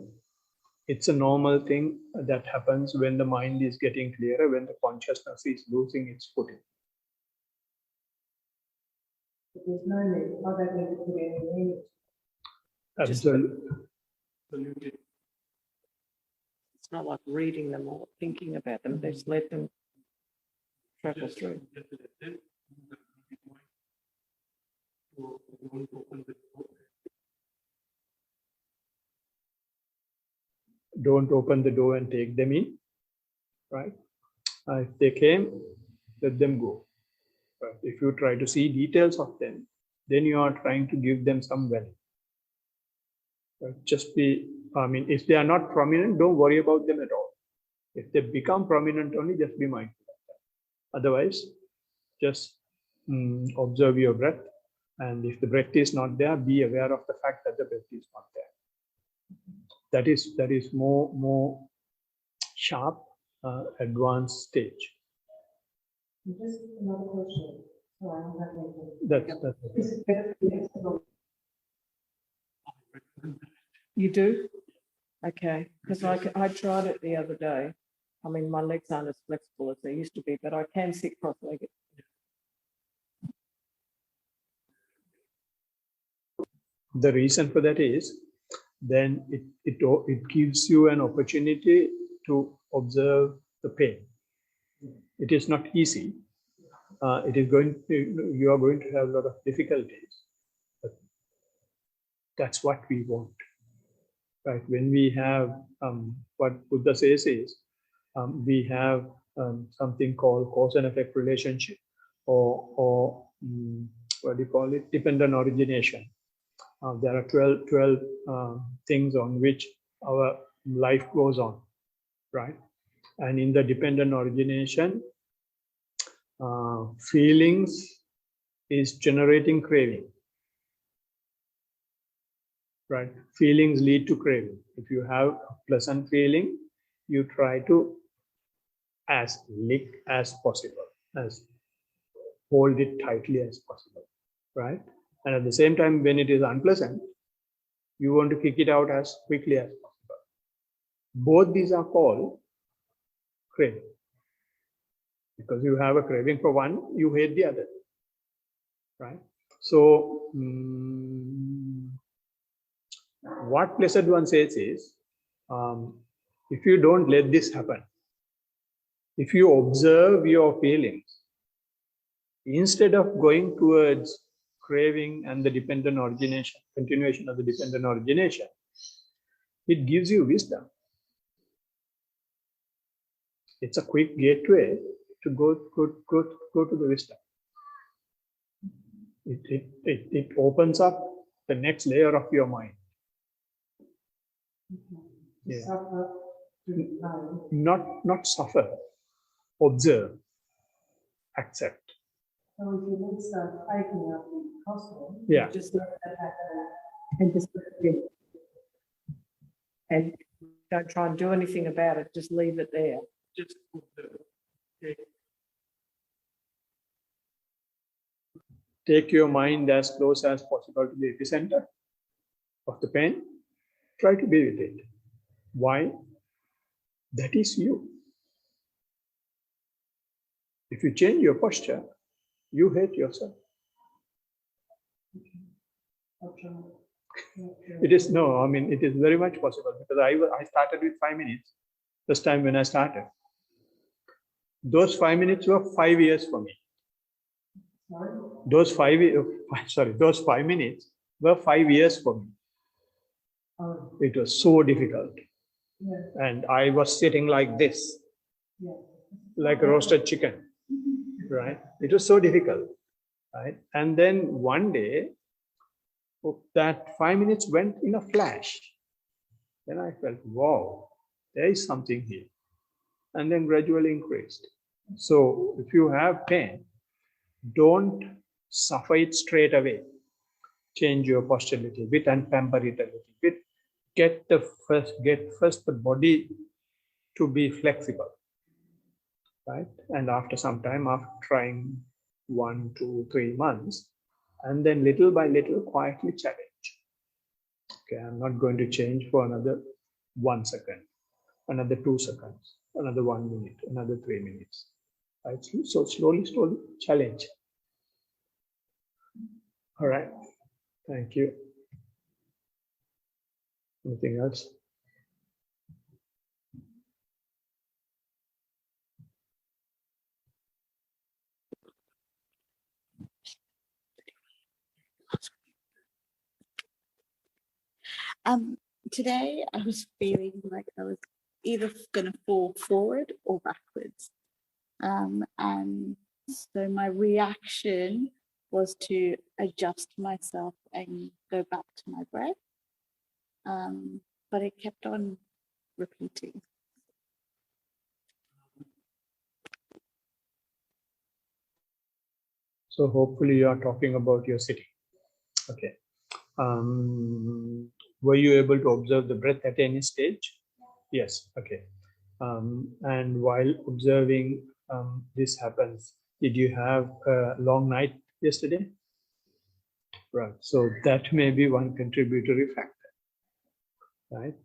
It's a normal thing that happens when the mind is getting clearer, when the consciousness is losing its footing. There's no need. I don't need to put any meaning. Absolutely. It's not like reading them or thinking about them. Just let them travel through. Don't open the door and take them in, right? If they came, let them go. But if you try to see details of them, then you are trying to give them some value. Just be, if they are not prominent, don't worry about them at all. If they become prominent only, just be mindful of that. Otherwise, just observe your breath. And if the breath is not there, be aware of the fact that the breath is not there. That is more sharp, advanced stage. Just another question. You do? Okay, because I tried it the other day. I mean, my legs aren't as flexible as they used to be, but I can sit cross-legged. The reason for that is, then it gives you an opportunity to observe the pain. It is not easy. You are going to have a lot of difficulties. But that's what we want. Right? When we have what Buddha says is, we have something called cause and effect relationship, or what do you call it? Dependent origination. There are 12 things on which our life goes on, right? And in the dependent origination, feelings is generating craving, right? Feelings lead to craving. If you have a pleasant feeling, you try to as lick as possible, as hold it tightly as possible, right? And at the same time, when it is unpleasant, you want to kick it out as quickly as possible. Both these are called craving. Because you have a craving for one, you hate the other, right? So, what Blessed One says is, if you don't let this happen, if you observe your feelings, instead of going towards craving and the dependent origination, continuation of the dependent origination, it gives you wisdom. It's a quick gateway to go to the wisdom. It opens up the next layer of your mind. Yeah. Suffer, Not suffer, observe, accept. So if your legs start aching up in hospital, Yeah. just let that happen and just and don't try and do anything about it. Just leave it there. Just observe. Take your mind as close as possible to the epicenter of the pain. Try to be with it. Why? That is you. If you change your posture, you hate yourself. It is it is very much possible, because I started with 5 minutes. First time when I started, those 5 minutes were 5 years for me. Those 5 minutes were 5 years for me. It was so difficult. And I was sitting like this, like a roasted chicken, right? It was so difficult, right? And then one day, that 5 minutes went in a flash. Then I felt, wow, there is something here. And then gradually increased. So if you have pain, don't suffer it straight away. Change your posture a little bit and pamper it a little bit. Get first the body to be flexible, right? And after some time, after trying 1, 2, 3 months, and then little by little, quietly challenge. Okay, I'm not going to change for another 1 second, another 2 seconds, another 1 minute, another 3 minutes. Right? So slowly challenge. All right. Thank you. Anything else? Today I was feeling like I was either going to fall forward or backwards. And so my reaction was to adjust myself and go back to my breath. But it kept on repeating. So hopefully you are talking about your sitting. Okay. Were you able to observe the breath at any stage? Yes. Okay. And while observing this happens, did you have a long night yesterday? Right. So that may be one contributory factor, right?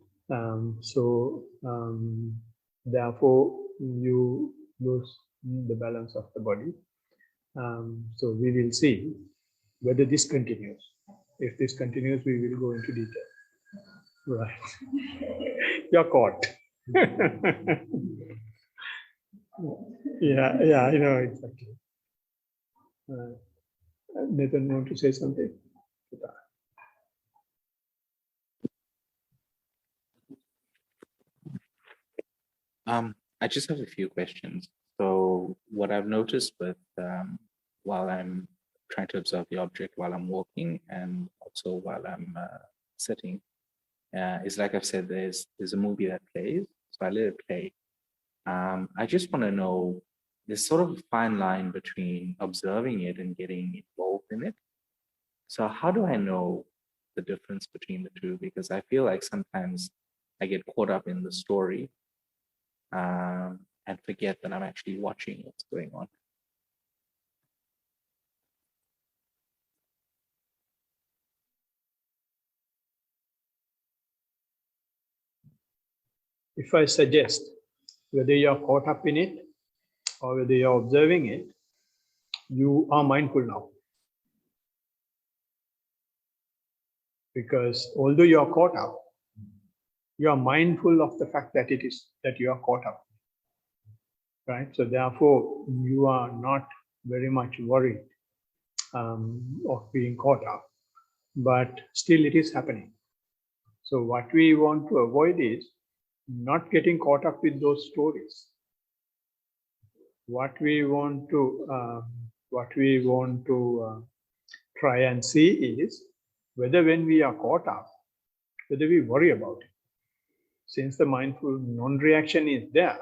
Therefore, you lose the balance of the body. So we will see whether this continues. If this continues, we will go into detail. Right. You're caught. Yeah, I know exactly. Nathan, want to say something? I just have a few questions. So what I've noticed with while I'm trying to observe the object while I'm walking and also while I'm sitting is like I've said, there's a movie that plays, so I let it play. I just want to know, there's sort of a fine line between observing it and getting involved in it. So how do I know the difference between the two? Because I feel like sometimes I get caught up in the story and forget that I'm actually watching what's going on. If I suggest whether you're caught up in it or whether you're observing it, you are mindful now. Because although you are caught up, you are mindful of the fact that you are caught up. Right? So therefore, you are not very much worried of being caught up, but still it is happening. So what we want to avoid is not getting caught up with those stories. What we want to try and see is whether when we are caught up, whether we worry about it. Since the mindful non-reaction is there,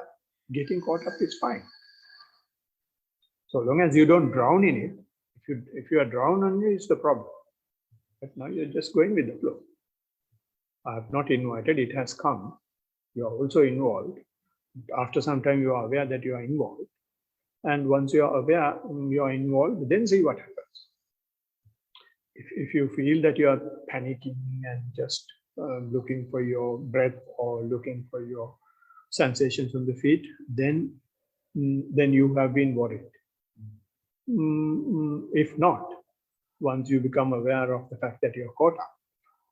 getting caught up is fine. So long as you don't drown in it. If you are drowned on it, it's the problem. But now you're just going with the flow. I have not invited, it has come. You are also involved. After some time, you are aware that you are involved. And once you are aware you are involved, then see what happens. If you feel that you are panicking and just looking for your breath or looking for your sensations on the feet, then you have been worried. If not, once you become aware of the fact that you're caught up,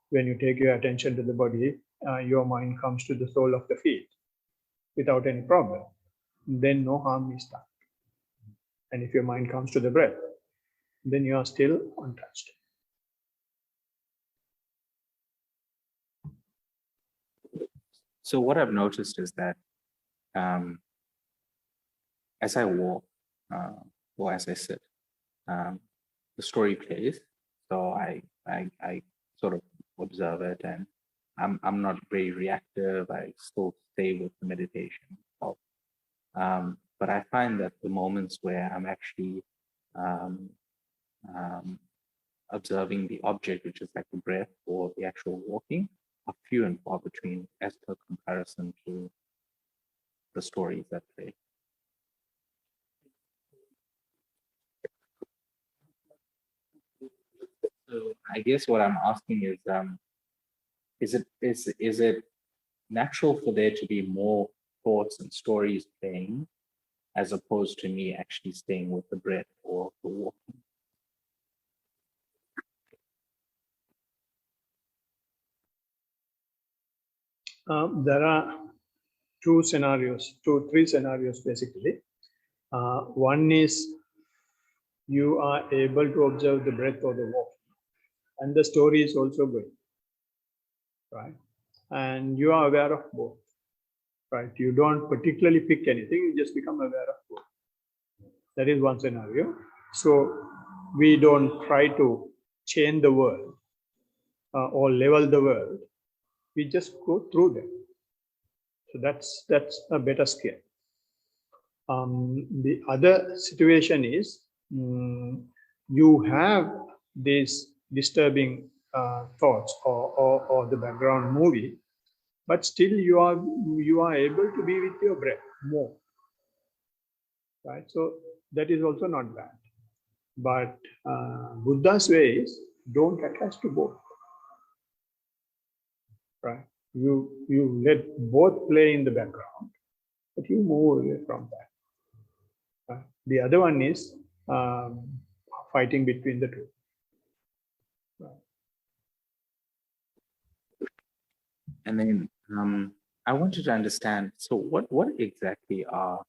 when you take your attention to the body, your mind comes to the sole of the feet without any problem, then no harm is done. And if your mind comes to the breath, then you are still untouched. So what I've noticed is that as I walk or as I sit, the story plays. So I sort of observe it, and I'm not very reactive. I still stay with the meditation. But I find that the moments where I'm actually observing the object, which is like the breath or the actual walking, are few and far between as per comparison to the stories that play. So I guess what I'm asking is it natural for there to be more thoughts and stories playing as opposed to me actually staying with the breath or the walking? There are three scenarios basically. One is you are able to observe the breath or the walk, and the story is also good, right? And you are aware of both, right? You don't particularly pick anything, you just become aware of both. That is one scenario. So we don't try to change the world or level the world. We just go through them. So that's a better skill. The other situation is you have these disturbing thoughts or the background movie, but still you are able to be with your breath more, right? So that is also not bad. But Buddha's way is don't attach to both, right? You let both play in the background, but you move away from that. The other one is fighting between the two. And then I wanted to understand, so what exactly are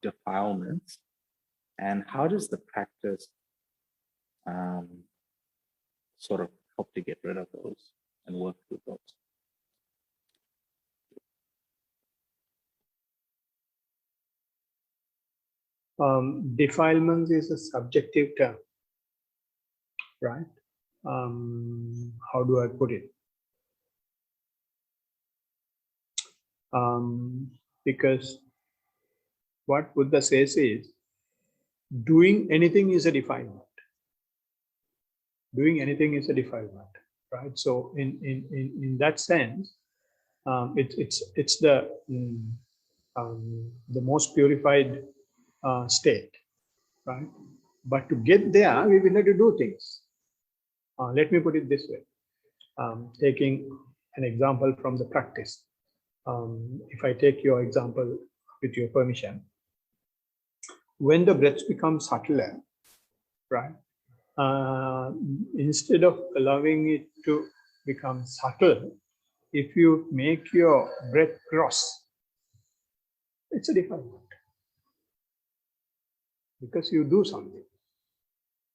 defilements, and how does the practice sort of help to get rid of those and work through those? Defilements is a subjective term, right? How do I put it? Because what Buddha says is, doing anything is a defilement. Doing anything is a defilement, right? So in that sense, it's the most purified state, right? But to get there, we will have to do things. Let me put it this way. Taking an example from the practice. If I take your example with your permission, when the breath becomes subtler, right? Instead of allowing it to become subtle, if you make your breath cross, it's a defilement. Because you do something,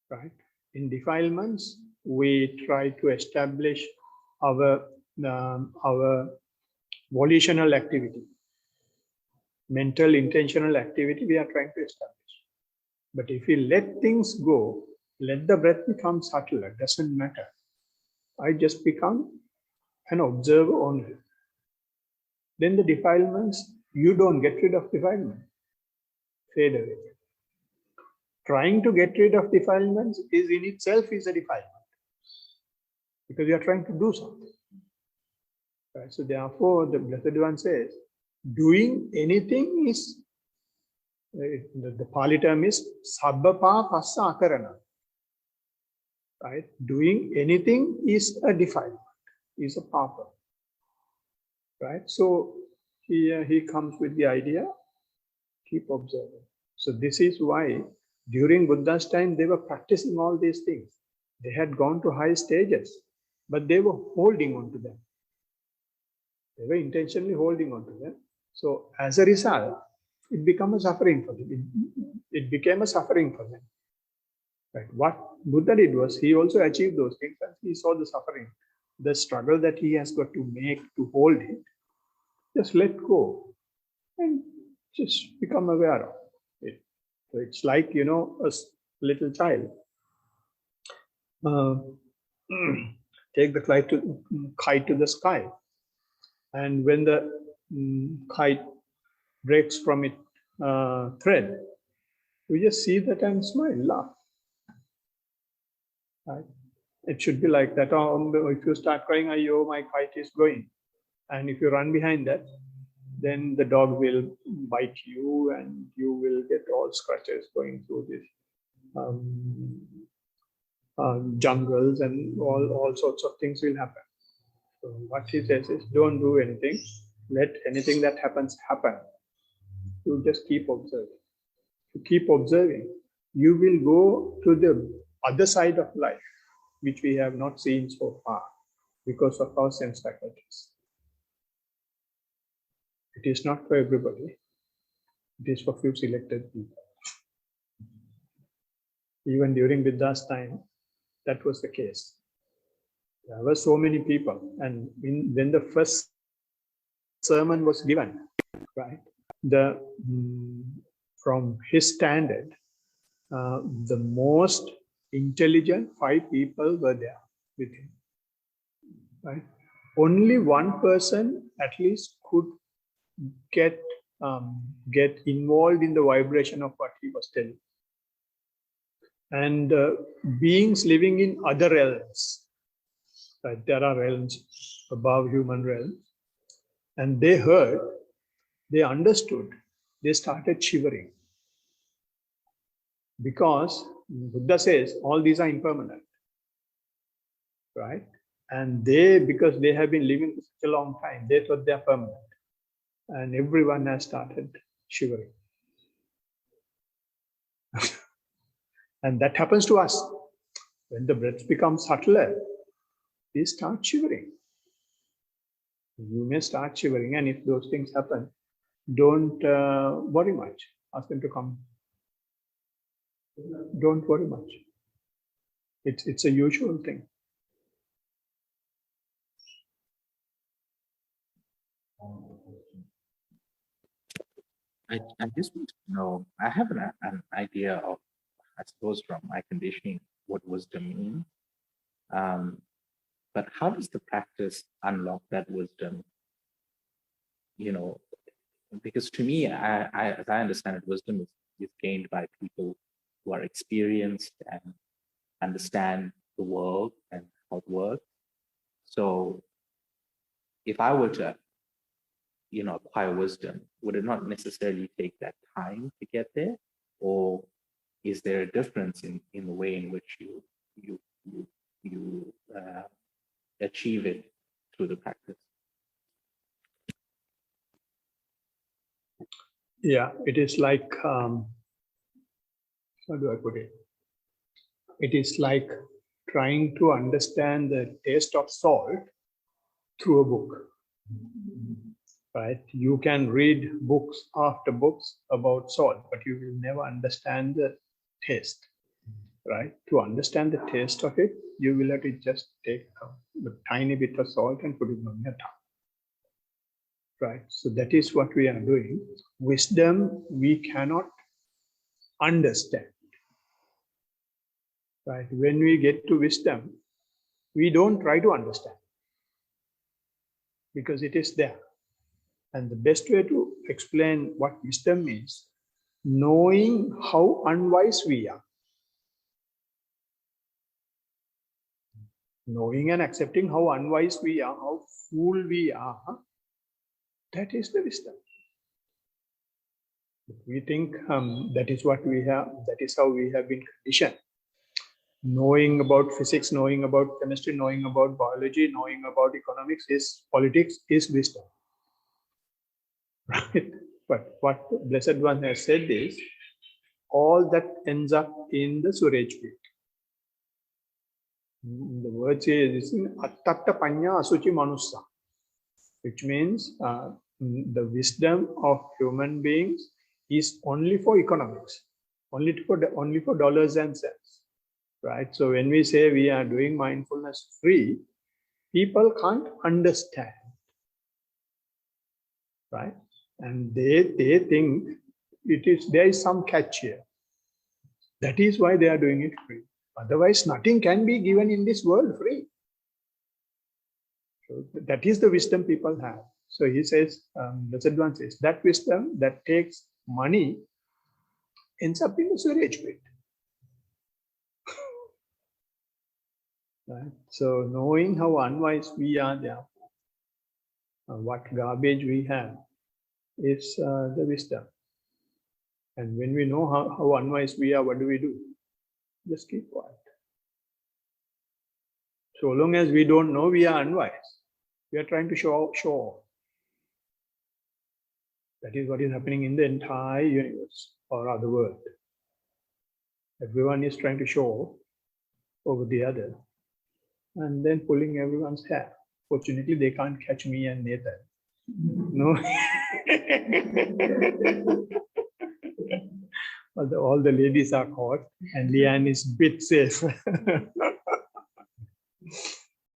right? In defilements, we try to establish our volitional activity, mental intentional activity we are trying to establish. But if we let things go, let the breath become subtler, it doesn't matter. I just become an observer only. Then the defilements, you don't get rid of defilement, fade away. Trying to get rid of defilements is in itself is a defilement, because you are trying to do something. Right? So therefore, the Blessed One says, doing anything is, the Pali term is sabbapa passa akarana. Right? Doing anything is a defilement, is a papa. Right? So here he comes with the idea, keep observing. So this is why during Buddha's time, they were practicing all these things. They had gone to high stages, but they were holding on to them. They were intentionally holding on to them. So as a result, it became a suffering for them. It became a suffering for them. Right? What Buddha did was, he also achieved those things, and he saw the suffering, the struggle that he has got to make to hold it. Just let go and just become aware of it. So it's like, you know, a little child. Take the kite to the sky. And when the kite breaks from its thread, we just see that and smile, laugh. Right? It should be like that. If you start crying, oh, my kite is going. And if you run behind that, then the dog will bite you and you will get all scratches going through this jungles, and all sorts of things will happen. So what he says is, don't do anything. Let anything that happens happen. You just keep observing. To keep observing, you will go to the other side of life, which we have not seen so far because of our sense faculties. It is not for everybody. It is for few selected people. Even during Buddha's time, that was the case. There were so many people, and when the first sermon was given, right, from his standard, the most intelligent 5 people were there with him. Right? Only one person at least could get involved in the vibration of what he was telling. And beings living in other realms, right? There are realms above human realms, and they heard, they understood, they started shivering. Because Buddha says all these are impermanent, right? And because they have been living for such a long time, they thought they are permanent. And everyone has started shivering. And that happens to us. When the breath becomes subtler, we start shivering. You may start shivering, and if those things happen, don't worry much. Ask them to come. Don't worry much. It's a usual thing. I just want to know, I have an idea of, I suppose, from my conditioning, what wisdom means. But how does the practice unlock that wisdom? You know, because to me, as I understand it, wisdom is gained by people who are experienced and understand the world and how it works. So if I were to, acquire wisdom, would it not necessarily take that time to get there? Or is there a difference in the way in which you achieve it through the practice? Yeah, it is like, how do I put it? It is like trying to understand the taste of salt through a book, right? You can read books after books about salt, but you will never understand the taste, right? To understand the taste of it, you will have to just take a tiny bit of salt and put it on your tongue. Right, so that is what we are doing. Wisdom, we cannot understand. Right, when we get to wisdom, we don't try to understand because it is there. And the best way to explain what wisdom means, knowing how unwise we are. Knowing and accepting how unwise we are, how fool we are, that is the wisdom. We think that is what we have, that is how we have been conditioned. Knowing about physics, knowing about chemistry, knowing about biology, knowing about economics, politics is wisdom. Right? But what the Blessed One has said is, all that ends up in the Suraj pit. The word says, Attatta Panya Asuchi Manusa, which means the wisdom of human beings is only for economics, only for dollars and cents. Right? So when we say we are doing mindfulness free, people can't understand. Right? And they think there is some catch here. That is why they are doing it free. Otherwise, nothing can be given in this world free. So that is the wisdom people have. So he says, Blessed One says, that wisdom that takes money ends up in the Suraj pit. Right? So knowing how unwise we are there, what garbage we have, is the wisdom. And when we know how unwise we are, what do? Just keep quiet. So long as we don't know we are unwise, we are trying to show off. That is what is happening in the entire universe or other world. Everyone is trying to show off over the other and then pulling everyone's hair. Fortunately, they can't catch me and Nathan. No. All the ladies are hot and Leanne is bit safe.